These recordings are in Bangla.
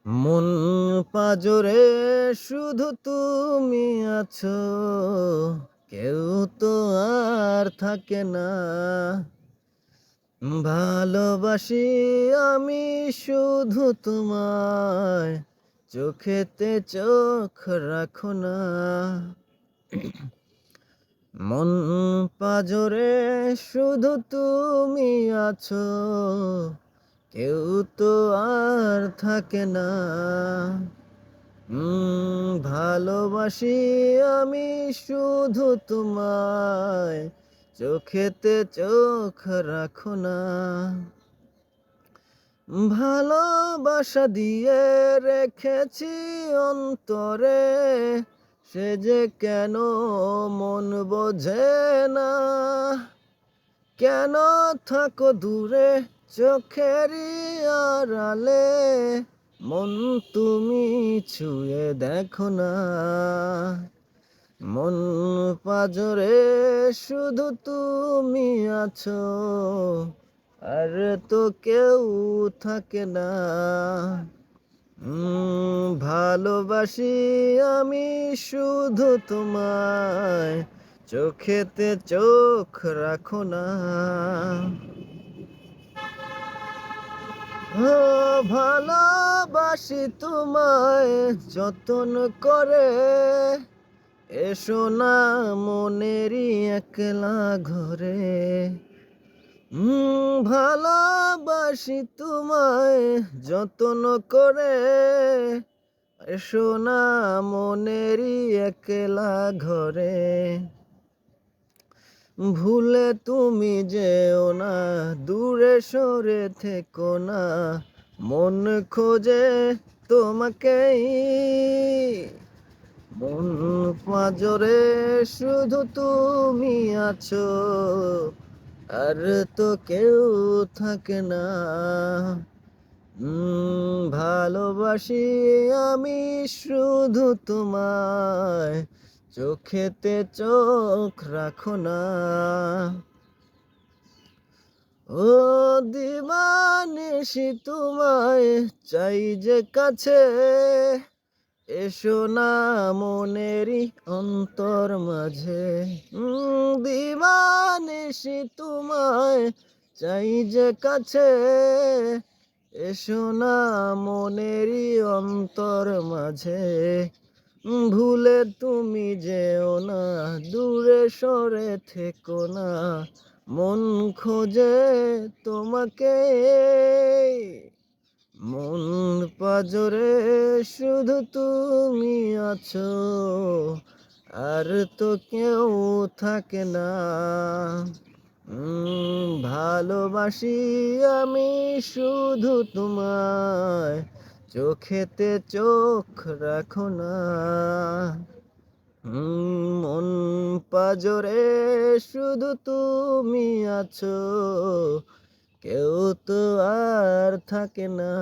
মন পাজরে শুধু তুমি আছো, কেউ তো আর থাকে না। ভালোবাসি আমি শুধু তোমায়, চোখেতে চোখ রাখো না। মন পাজরে শুধু তুমি আছো, কেউ তো আর থাকে না। ভালোবাসি আমি শুধু তোমায়, চোখেতে চোখ রাখো না। ভালোবাসা দিয়ে রেখেছি অন্তরে, সে যে কেন মন বোঝে না। কেন থাকো দূরে চোখেরই আড়ালে, মন তুমি ছুঁয়ে দেখো না। মন পাজরে শুধু তুমি আছো, আর তো কেউ থাকে না। ভালোবাসি আমি শুধু তোমায়, চোখেতে চোখ রাখো না। ও ভালোবাসি তোমায় যতন করে, এসো না মনেরই একলা ঘরে। ভালোবাসি তোমায় যতন করে, এসো না মনেরই একলা ঘরে। ভুলে তুমি যেও না, দূরে সরে থেকো না, মন খোঁজে তোমাকেই। মন পাজরে শুধু তুমি আছো, আর তো কেউ থাকে না। ভালোবাসি আমি শুধু তোমায়, চোখেতে চোখ রাখো না। ও দিবানিশি তোমায় চাই যে কাছে, এসো না মনেরই অন্তর মাঝে। দিবানিশি তোমায় চাই যে কাছে, এসো না মনেরই অন্তর মাঝে। ভুলে তুমি যেও না, দূরে সরে থেকো না, মন খোঁজে তোমাকে। মন পাজরে শুধু তুমি আছো, আর তো কেউ থাকে না। ভালোবাসি আমি শুধু তোমায়, চোখেতে চোখ রাখো না। মন পাজরে শুধু তুমি আছো, কেউ তো আর থাকে না।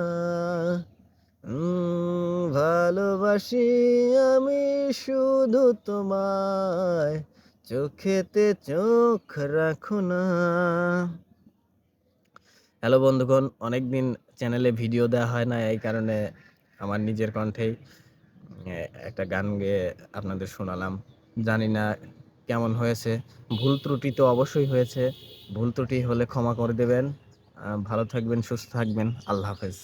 ভালোবাসি আমি শুধু তোমায়, চোখেতে চোখ রাখো না। হ্যালো বন্ধুগণ, অনেকদিন চ্যানেলে ভিডিও দেওয়া হয় না, এই কারণে আমার নিজের কণ্ঠেই একটা গান গেয়ে আপনাদের শোনালাম। জানি না কেমন হয়েছে, ভুল ত্রুটি তো অবশ্যই হয়েছে। ভুল ত্রুটি হলে ক্ষমা করে দেবেন। ভালো থাকবেন, সুস্থ থাকবেন। আল্লাহ হাফেজ।